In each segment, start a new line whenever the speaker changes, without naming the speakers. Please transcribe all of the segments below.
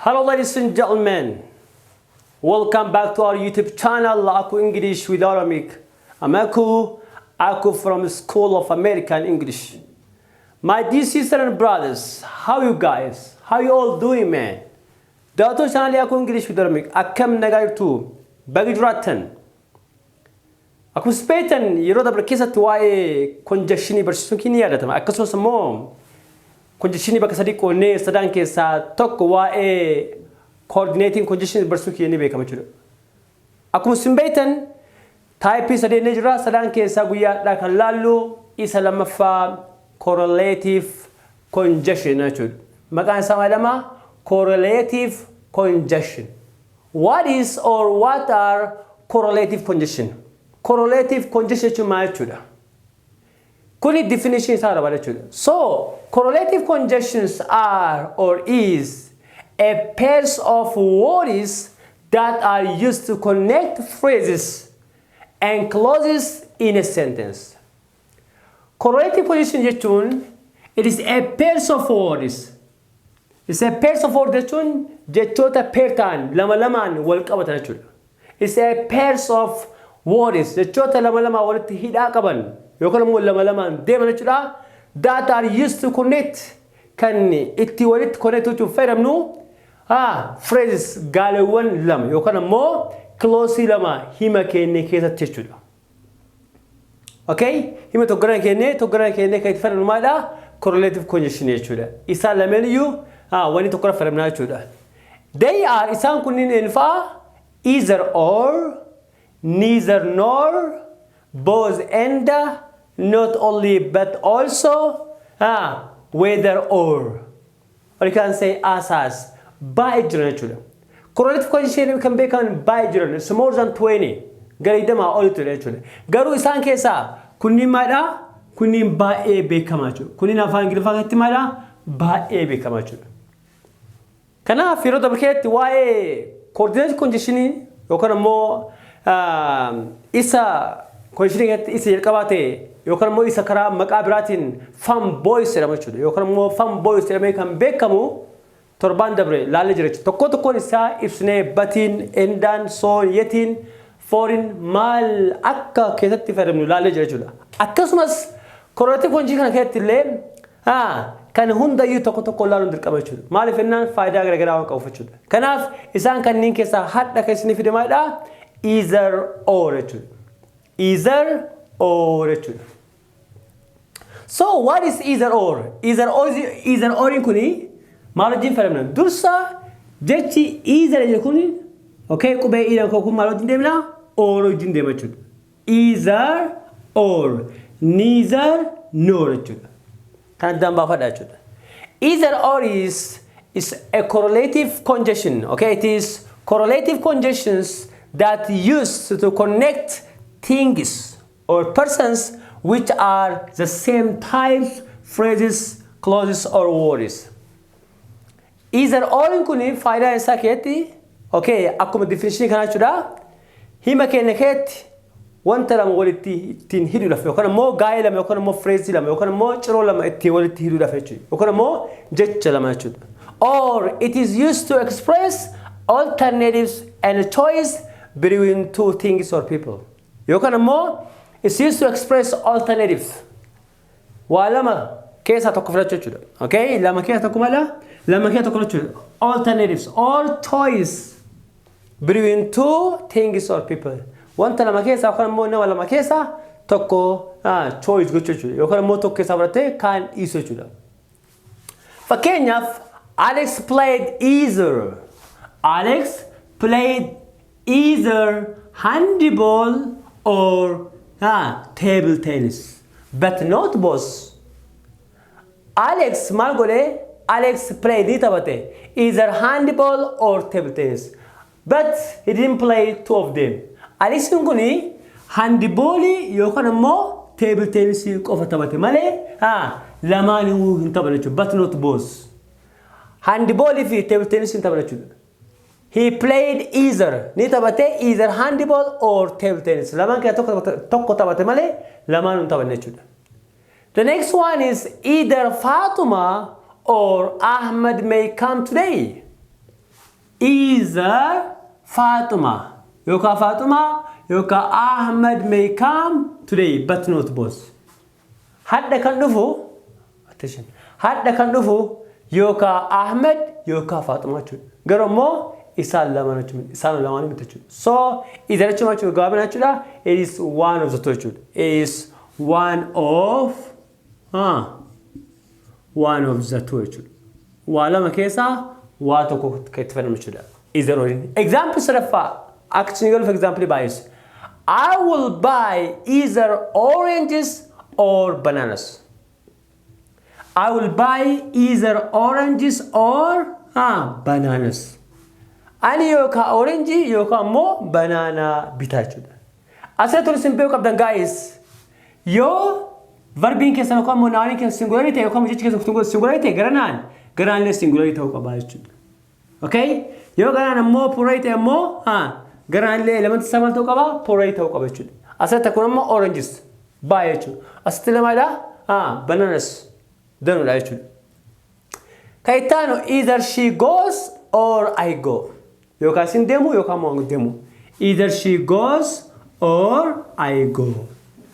Hello ladies and gentlemen, welcome back to our YouTube channel Aku English with Oromic. I'm Aku from School of American English. My dear sisters and brothers, how you guys? How you all doing, man? Dato channel Aku English with Oromic. Akkam nagaytu bagijratan. Aku spetan yero dabar kesat wae conjunction barsisun kini yadatama. Akkasumas mo conjunction bakka sadi qonne sadan keessa tokko wae coordinating conjunction barsisun kini beekama jira. Akkuma simbeetan type sadene jira sadan keessa guyyaadha kan laallu isa lamaffa correlative conjunction jechuudha. Maqaan isaa maalama? Correlative conjunction. What is or what are correlative conjunction? Correlative conjunction jechuudha. Kuni definition isaa rabaa jechuudha. So, correlative conjunctions are or is a pairs of words that are used to connect phrases and clauses in a sentence. Correlative conjunction jechuun it is a pairs of words. It's a pairs of words jechuun jechoota pair ta'an lama lamaan wal qabatan jechuudha. It's a pairs of words jechoota lama lama walitti hidhaa qaban yookaan immoo lama lamaan deeman jechuudha. That are used to connect kan itti walitti connect jechuun fayyadamnu phrases gaaleewwan lama yookaan immoo clause lama hima kenne keessatti jechuudha. Okay? Hima tokkoraan kenne kan itti fayyadamnu maadha? Correlative conjunction jechuudha. Isaan lameen iyyuu wani tokkoraan fayyadamnaa jechuudha. They are isaan kunniin eenyufaa? Either or, neither nor, both and, not only but also, whether or you can say as by jiran. Correlative conjunction kan beekan by jiran. It's more than 20. Garidama all to jechuudha. Garuu isaan keessaa kunniin maadha? Kunniin baay'ee beekamaa jechuudha. Kunniin afaan Ingiliffaatti maadha? Baay'ee beekamaa jechuudha. Kanaaf yeroo dabarkeetti waa'ee coordinated conjunction yookaan immoo isa conjunction isa jalqabaa ta'e yookaan immoo isa karaa maqaa biraatiin fan boys jedhama jechuudha. Yookaan immoo fan boys jedhamee kan beekamu torbaan dabre laalee jira jechuudha. Tokkoon isaa ibsinee batiin, endaan, soon, yetiin, fooriin maal akka keessatti fayyadamnu laalee jira jechuudha. Akkasumas correlative conjunction kana keessatti illee kan hundayyuu tokko laaluun dirqama jechuudha. Maaliif jennaan faayidaa garaagaraa waan qabuuf jechuudha. Kanaaf isaan kanneen keessaa hadha kan isiniif fidamaadha either or jechuudha. Either or jechuudha. So what is either or? Either or kuni maal wajjin fayyadamna? Dursa jechi either kuni okay qubee idhaan kun maal wajjin deemna? Or wajjin deema jechuudha. Either or, neither nor jechuudha. Kan addaan baafadha jechuudha. Either or is a correlative conjunction. Okay, it is correlative conjunctions that used to connect things or persons which are the same types, phrases, clauses, or words. Either or kuni faayidaa isaa keetti okay akkuma definition kana jechuudha. Hima keenya keetti wanta lama walitti ittiin hidhuudhaaf yookaan immoo gaa'ee lama yookaan immoo phrase lama yookaan immoo ciroo lama ittiin walitti hidhuudhaaf jechuudha. Yookaan immoo jecha lama jechuudha. Or it is used to express alternatives and choice between two things or people. Yookaan immoo it's used to express alternatives. Waa lama keessaa tokko filachuu jechuudha. Okay? Lama keessaa tokko mala? Lama keessaa tokko jechuudha. Alternatives or choice between two things or people. Wanta lama keessaa yookaan immoo nama lama keessaa tokko choice gochuu jechuudha. Yookaan immoo tokko keessaa fudhatee kaan dhiisuu jechuudha. Fakkeenyaaf Alex played either handball or table tennis, but not both. Alex maal godhe? Alex played ni taphate either handball or table tennis, but he didn't play two of them. Alex kuni handball yookaan immoo table tennis qofa taphate malee lamaan hin taphanne but not both. Handball fi table tennis hin taphanne. He played either ni taphate either handball or table tennis. Lamaan keessaa tokko taphate malee lamaan hin taphanne. The next one is either Fatuma or Ahmed may come today. Either Fatima yoka Ahmed may come today but not both. Hadda kan dhufu attention. Hadda kan dhufu yoka Ahmed yoka Fatima jechuudha. Garuu immoo isaan lama jechuudha. So either jechuudha gaabina jechuudha. It is one of the two jechuudha. It is one of the two jechuudha. Waa lama keessa waa tokko itti fayyadamu jechuudha. Either or. Example sadaffaa. Actually, for example, buys. I will buy either oranges or bananas. I will buy either oranges or bananas. Ani yoka orange yoka mo banana bitachuda. Asal tulis simple kapdan guys. Yo verbin ke sana mo nani ke singularity yoka mo jichke singularity garanan le singularity hoka baichuda. Okay? Yo garanan mo plurality mo garanan le element samal to kaba plurality hoka baichuda. Asal takuna mo oranges baichu. Asal lamada bananas danu baichuda. Kaitano either she goes or I go. Yoka sin demo yoka mo demo. Either she goes or I go.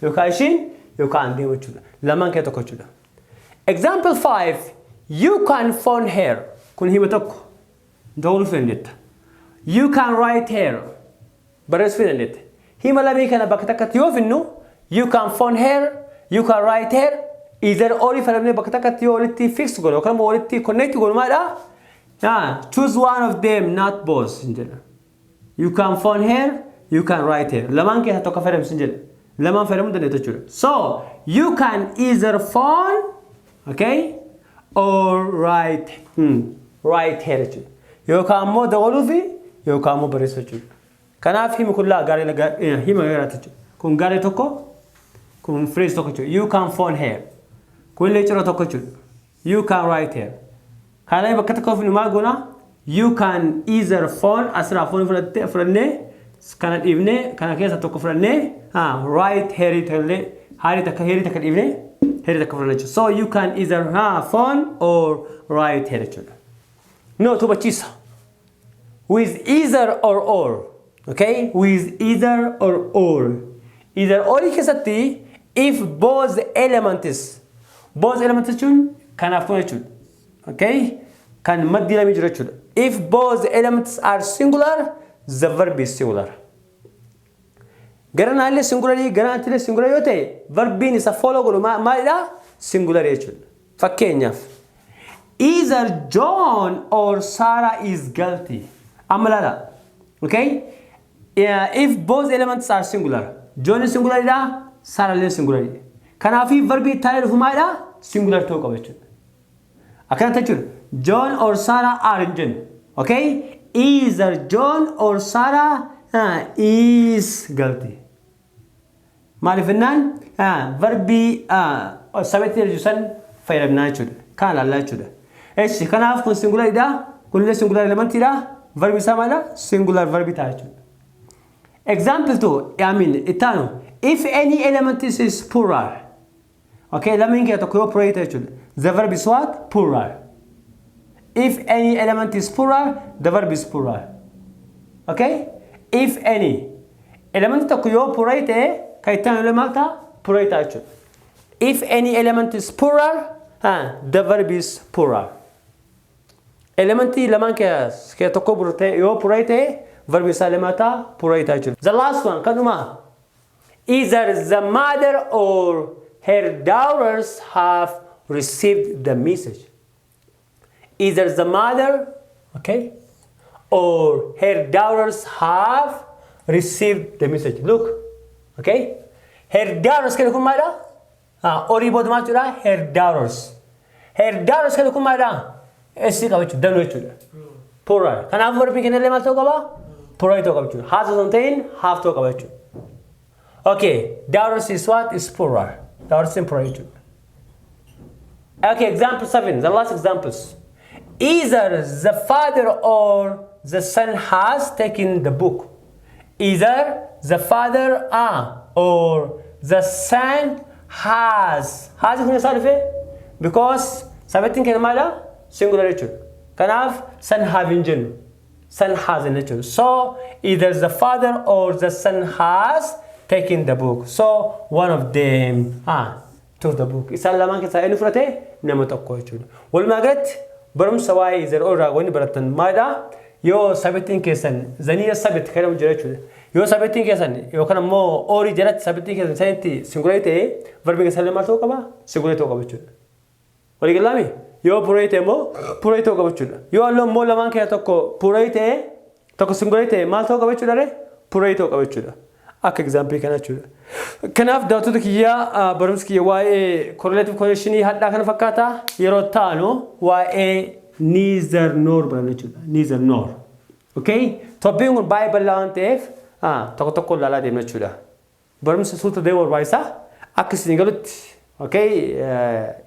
Yoka shin yoka an demo chuda. Laman ke toko chuda. Example 5. You can phone her. Kun hima toko. Dawlu fendet. You can write her. Bares fendet. Hima lami kana bakatakat yofinu. You can phone her. You can write her. Either only faramne bakatakat yo only fix go. Yoka mo only connect go mada. Choose one of them, not both. You can phone her, you can write her. Laman ke hatoka faram sinjel. Laman faram dane to chura. So you can either phone, okay, or write her. You can mo dawlufi, you can mo baris chura. Kanaf him kulla gari laga him gara to. Kun gari toko, kun phrase toko chura. You can phone her. Kun lecture toko chura. You can write her. Kana bakata ko finu maguna you can either phone asra phone frane kana ibne kana kesa to ko frane write heri tak ibne so you can either phone or write heri no to bachisa with either or okay with either or kesati if both elements chun kana phone chun. Okay? Can maddi lami jira chuda. If both elements are singular, the verb is singular. Garan alle singularly, garan atile singular yote. Verb is a follow go maida singular chud. Fakkeenyaaf. Either John or Sarah is guilty. Amalala. Okay? If both elements are singular, John is singular ida, Sarah is singular. Kanafi verb itale humaida singular to ko chud. John or Sarah are in John. Okay? Either John or Sarah is guilty. Malifinan verbi sabati jusan fayyadamna chuda. Kana la chuda. Eshi kana kun singular ida kulle singular element ida verbi samala singular verbi ta chuda. Example 2 itano if any element is plural. Okay, let me get a cooperator chuda. The verb is what? Plural. If any element is plural, the verb is plural. Okay? If any element to cooperate, kaitan elementa plurality. If any element is plural, the verb is plural. Elementi laman ke to cooperate, verb is elementa plurality. The last one, kanuma. Either the mother or her daughters have received the message. Either the mother, okay, or her daughters have received the message. Look, okay, her daughters can come mada. Ori bod machura her daughters. Her daughters can come mada. Esi kabichu danu chuda. Plural. Can have verb can element to kaba. Plural to kabichu. Has something have to kabichu. Okay, daughters is what is plural. Daughters in plural. Okay, example 7, the last examples. Either the father or the son has taken the book. Either the father or the son has. Has is because sabatin can mala singular. Can have son having gen. son has jechuudha. So either the father or the son has taken the book. So one of them took the book. Isaan lamaan keessaa inni fudhate nama tokko jechuudha. Walumaa galatti barumsa waa'ee is or irraa wanni baratan maalidha? Yoo sabittiin keessan zaniya sabit kan jira jechuudha. Yoo sabittiin keessan yookaan ammoo orii jalatti sabittiin keessan sanitti singularity ta'e verbi keessan lama ta'uu qaba, singularity ta'uu qaba jechuudha. Walii galaami? Yoo plural ta'e immoo plural ta'uu qaba jechuudha. Yoo ammoo lamaan keessaa tokko plural ta'e tokko singularity ta'e maal ta'uu qaba jechuudha? Plural ta'uu qaba jechuudha. Akka example kana jechuudha. Kanaaf daawwattoota kiyyaa barumsi kiyya waa'ee correlative conjunction hadhaa kana fakkaata yeroo taanu waa'ee neither nor baranna jechuudha. Neither nor. Okay? Toppiin kun baay'ee bal'aa waan ta'eef tokko tokko ilaalaa deemna jechuudha. Barumsa suuta deemu barbaachisaa akka isin galutti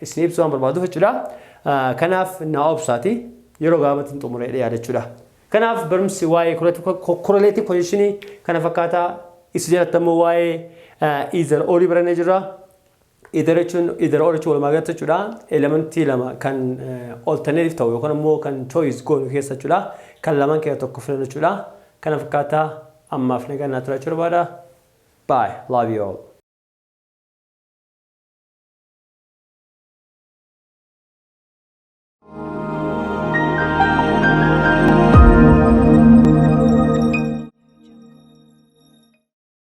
isin ibsu waan barbaaduuf jechuudha. Kanaaf na obsaati yeroo gaabatiin xumuree yaada jechuudha. Kanaaf barumsi waa'ee correlative conjunction kana fakkaata isin jalatamu waa'ee either or barannee jirra. Either or jechuun walumaa galatti jechuudha. Elementii lama kan alternative ta'u yookaan immoo kan choice goonu keessa jechuudha. Kan lamaan keessaa tokko filannu jechuudha. Kana fakkaata ammaaf nagaa naa tura jechuudha. Bye. Love you all.